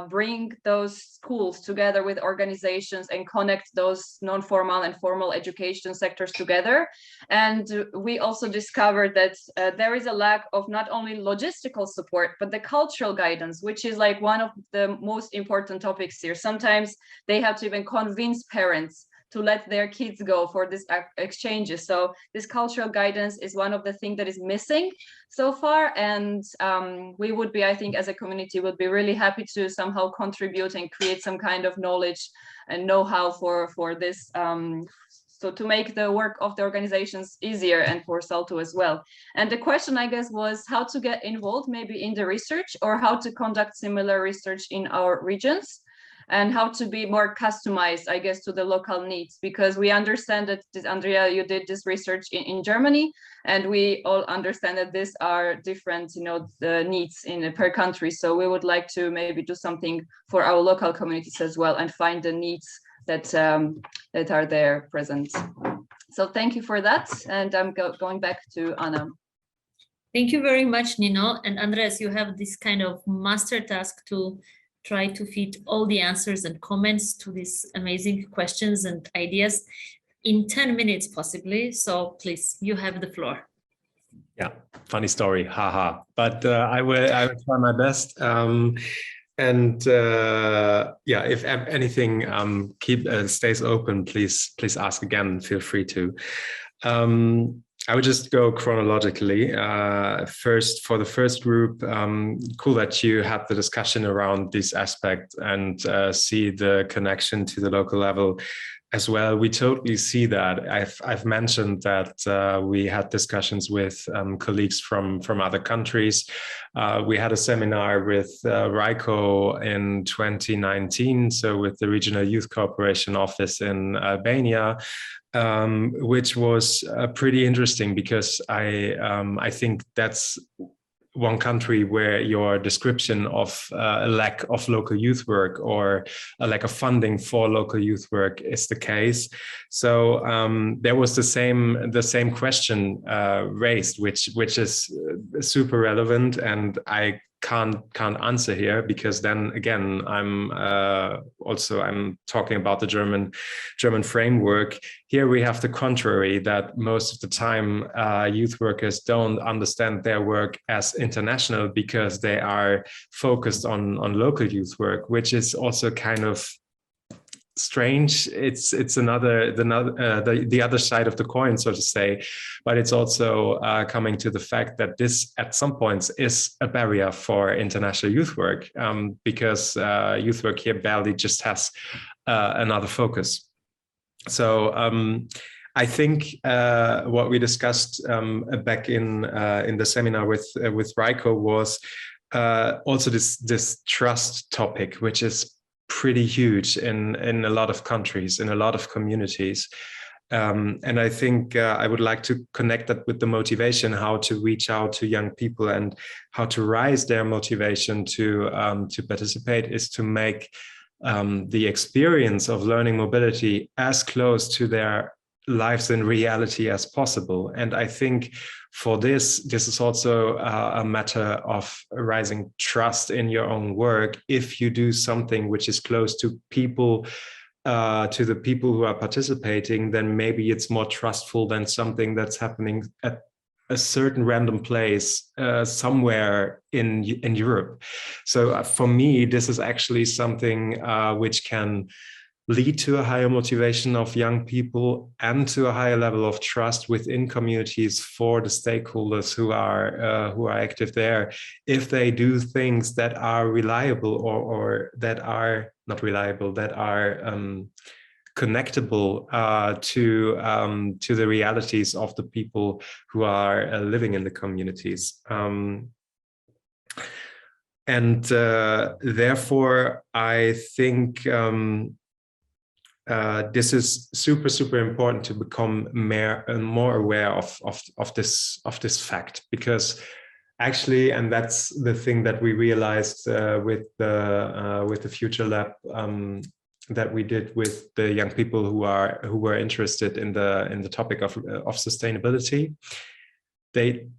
bring those schools together with organizations and connect those non-formal and formal education sectors together. And we also discovered that there is a lack of not only logistical support, but the cultural guidance, which is like one of the most important topics here. Sometimes they have to even convince parents to let their kids go for these exchanges. So this cultural guidance is one of the things that is missing so far. And we would be, I think, as a community, would be really happy to somehow contribute and create some kind of knowledge and know-how for this. So to make the work of the organizations easier and for SALTO as well. And the question, I guess, was how to get involved maybe in the research or how to conduct similar research in our regions, and how to be more customized, I guess, to the local needs, because we understand that, Andrea, you did this research in Germany, and we all understand that these are different, the needs in per country. So we would like to maybe do something for our local communities as well and find the needs that are there present. So thank you for that, and I'm going back to Anna. Thank you very much, Nino. And Andreas, you have this kind of master task to try to fit all the answers and comments to these amazing questions and ideas in 10 minutes, possibly. So please, you have the floor. Yeah, funny story, haha. But I will try my best. Yeah, if anything stays open, please ask again. Feel free to. I would just go chronologically. First, for the first group, cool that you had the discussion around this aspect and see the connection to the local level as well. We totally see that. I've mentioned that we had discussions with colleagues from other countries. We had a seminar with RICO in 2019, so with the Regional Youth Cooperation Office in Albania, which was pretty interesting because I think that's one country where your description of a lack of local youth work or a lack of funding for local youth work is the case. So there was the same question raised, which is super relevant, and I can't answer here because then again I'm talking about the German framework. Here we have the contrary, that most of the time youth workers don't understand their work as international because they are focused on local youth work, which is also kind of strange. It's the other side of the coin, so to say, but it's also coming to the fact that this at some points is a barrier for international youth work, because youth work here barely just has another focus. So I think what we discussed back in the seminar with RICO was also this trust topic, which is pretty huge in a lot of countries, in a lot of communities. And I think I would like to connect that with the motivation, how to reach out to young people and how to rise their motivation to participate, is to make the experience of learning mobility as close to their lives in reality as possible. And I think for this is also a matter of rising trust in your own work. If you do something which is close to people, to the people who are participating, then maybe it's more trustful than something that's happening at a certain random place somewhere in Europe. So for me, this is actually something which can lead to a higher motivation of young people and to a higher level of trust within communities for the stakeholders who are active there, if they do things that are reliable or that are not reliable, that are connectable to the realities of the people who are living in the communities. And therefore, I think this is super important to become more aware of this fact, because actually, and that's the thing that we realized with the Future Lab that we did with the young people who were interested in the topic of sustainability, they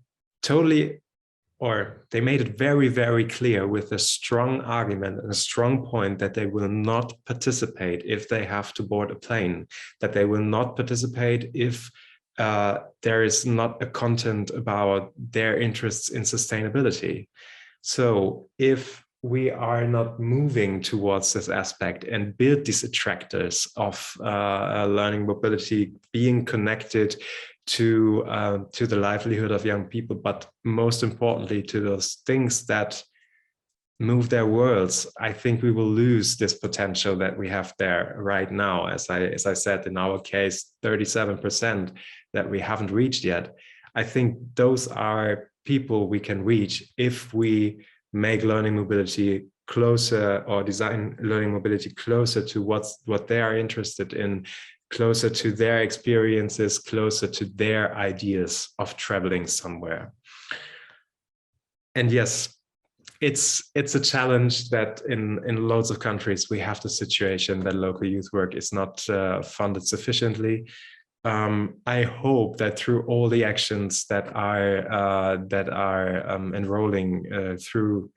made it very, very clear with a strong argument and a strong point that they will not participate if they have to board a plane, that they will not participate if there is not a content about their interests in sustainability. So if we are not moving towards this aspect and build these attractors of learning mobility, being connected to the livelihood of young people, but most importantly to those things that move their worlds, I think we will lose this potential that we have there right now. As I said, in our case, 37% that we haven't reached yet. I think those are people we can reach if we make learning mobility closer, or design learning mobility closer to what they are interested in, closer to their experiences, closer to their ideas of traveling somewhere. And yes, it's a challenge that in loads of countries we have the situation that local youth work is not funded sufficiently. I hope that through all the actions that are enrolling through,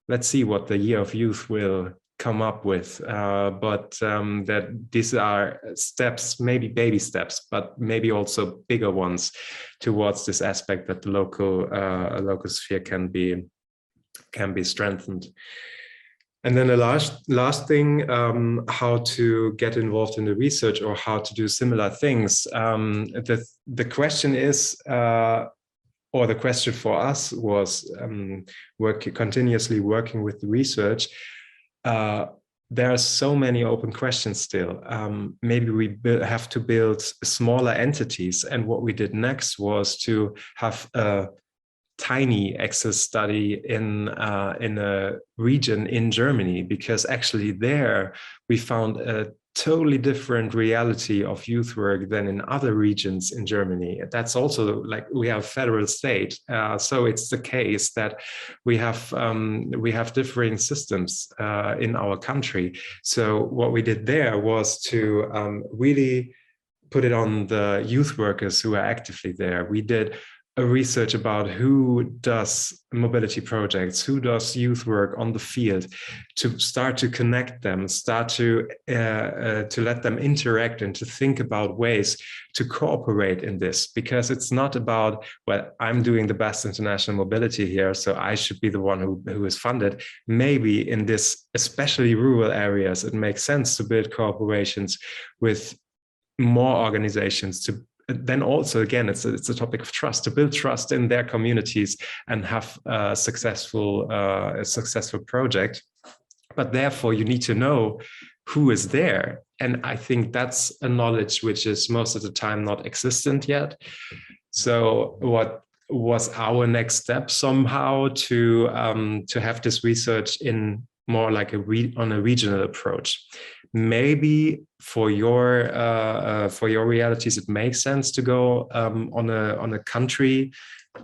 let's see what the Year of Youth will come up with, but that these are steps, maybe baby steps, but maybe also bigger ones towards this aspect that the local sphere can be strengthened. And then the last thing, how to get involved in the research or how to do similar things. The question is, or the question for us was, continuously working with the research. There are so many open questions still. Maybe we have to build smaller entities. And what we did next was to have a tiny access study in a region in Germany, because actually there we found a totally different reality of youth work than in other regions in Germany. That's also like we have federal state, so it's the case that we have differing systems in our country. So what we did there was to really put it on the youth workers who are actively there. We did a research about who does mobility projects, who does youth work on the field, to start to connect them, start to let them interact and to think about ways to cooperate in this. Because it's not about, well, I'm doing the best international mobility here, so I should be the one who is funded. Maybe in this, especially rural areas, it makes sense to build cooperations with more organizations, to then also, again, it's a topic of trust, to build trust in their communities and have a successful project. But therefore, you need to know who is there. And I think that's a knowledge which is most of the time not existent yet. So what was our next step somehow to have this research in more like on a regional approach. Maybe for your realities, it makes sense to go on a country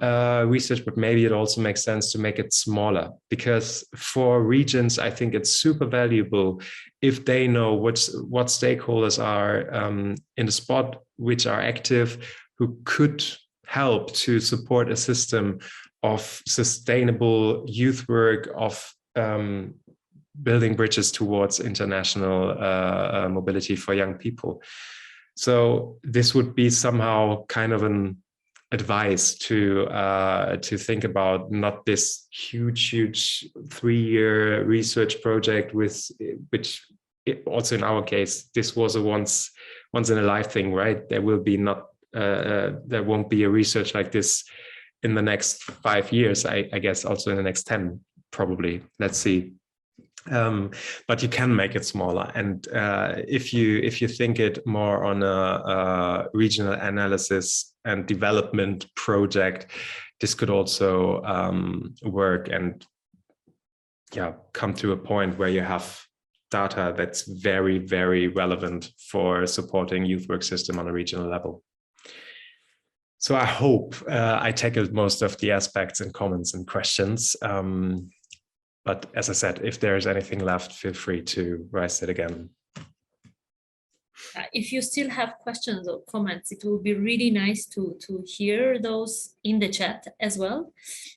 research, but maybe it also makes sense to make it smaller, because for regions, I think it's super valuable if they know what stakeholders are in the spot, which are active, who could help to support a system of sustainable youth work, of building bridges towards international mobility for young people. So this would be somehow kind of an advice to think about not this huge 3-year research project which also in our case, this was a once in a life thing, right? There won't be a research like this in the next 5 years, I guess also in the next 10, probably. Let's see. But you can make it smaller, and if you think it more on a regional analysis and development project, this could also work and come to a point where you have data that's very, very relevant for supporting youth work system on a regional level. So I hope I tackled most of the aspects and comments and questions. But as I said, if there's anything left, feel free to raise it again. if you still have questions or comments, it will be really nice to hear those in the chat as well.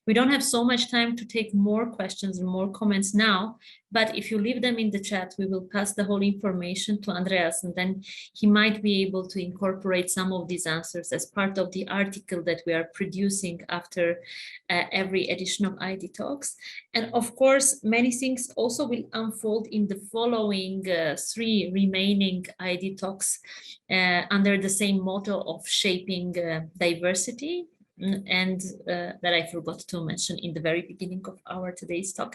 We don't have so much time to take more questions and more comments now, but if you leave them in the chat, we will pass the whole information to Andreas, and then he might be able to incorporate some of these answers as part of the article that we are producing after every edition of ID Talks. And of course, many things also will unfold in the following 3 remaining ID Talks under the same motto of shaping diversity, and that I forgot to mention in the very beginning of our today's talk.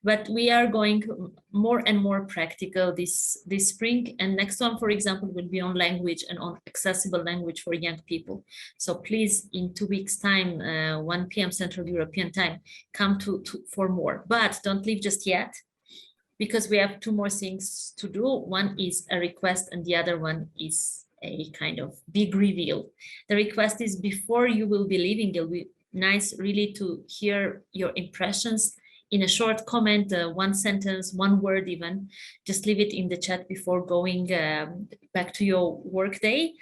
But we are going more and more practical this spring, and next one, for example, will be on language and on accessible language for young people. So please, in 2 weeks time, 1 p.m. Central European time, come for more, but don't leave just yet, because we have 2 more things to do. One is a request and the other one is a kind of big reveal. The request is, before you will be leaving, it'll be nice really to hear your impressions in a short comment, 1 sentence, 1 word even. Just leave it in the chat before going back to your work day.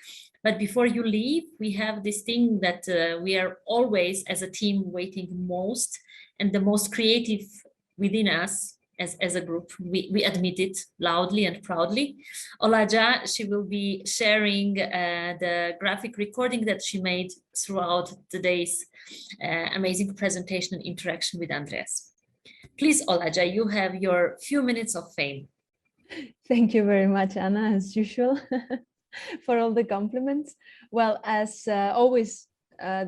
But before you leave, we have this thing that we are always as a team waiting most, and the most creative within us as a group. We admit it loudly and proudly. Olaja, she will be sharing the graphic recording that she made throughout today's amazing presentation and interaction with Andreas. Please, Olaja, you have your few minutes of fame. Thank you very much, Anna, as usual, for all the compliments. Well, as always,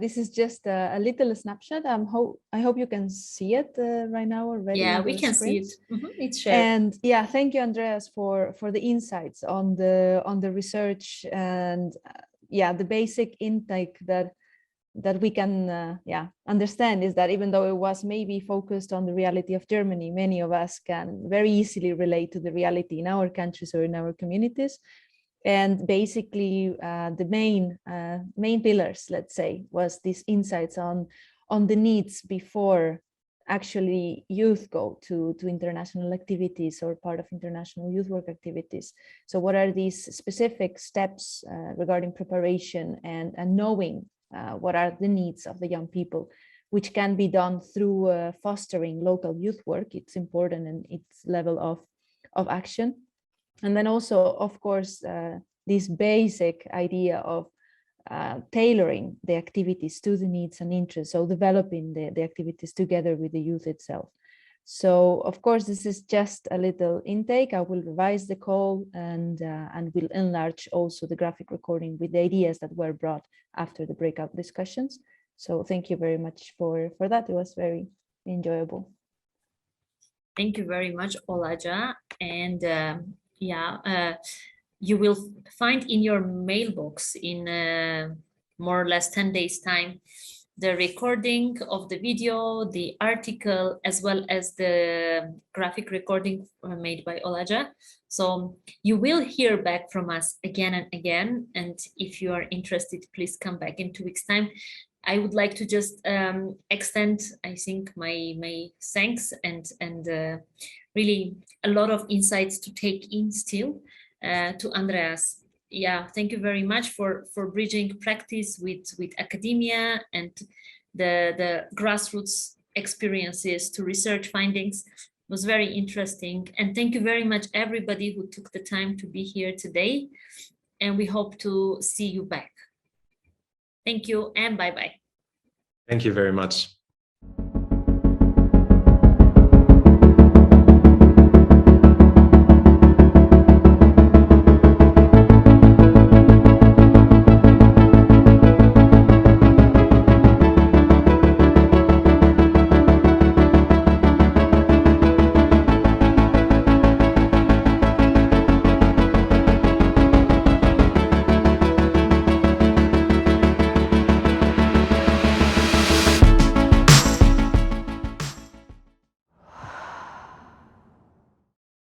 this is just a little snapshot. I hope you can see it right now already. Yeah, we can see it. It's shared. And yeah, thank you, Andreas, for the insights on the research and yeah, the basic intake that we can understand is that even though it was maybe focused on the reality of Germany, many of us can very easily relate to the reality in our countries or in our communities. And basically, the main pillars, let's say, was these insights on the needs before actually youth go to international activities or part of international youth work activities. So what are these specific steps regarding preparation and knowing what are the needs of the young people, which can be done through fostering local youth work. It's important in its level of action. And then also, of course, this basic idea of tailoring the activities to the needs and interests, so developing the activities together with the youth itself. So, of course, this is just a little intake. I will revise the call and will enlarge also the graphic recording with the ideas that were brought after the breakout discussions. So thank you very much for that. It was very enjoyable. Thank you very much, Olaja. And you will find in your mailbox in more or less 10 days time the recording of the video, the article, as well as the graphic recording made by Olaja. So you will hear back from us again and again. And if you are interested, please come back in 2 weeks' time. I would like to just extend, I think, my thanks and really a lot of insights to take in still to Andreas. Yeah, thank you very much for bridging practice with academia and the grassroots experiences to research findings. It was very interesting. And thank you very much, everybody who took the time to be here today. And we hope to see you back. Thank you and bye-bye. Thank you very much.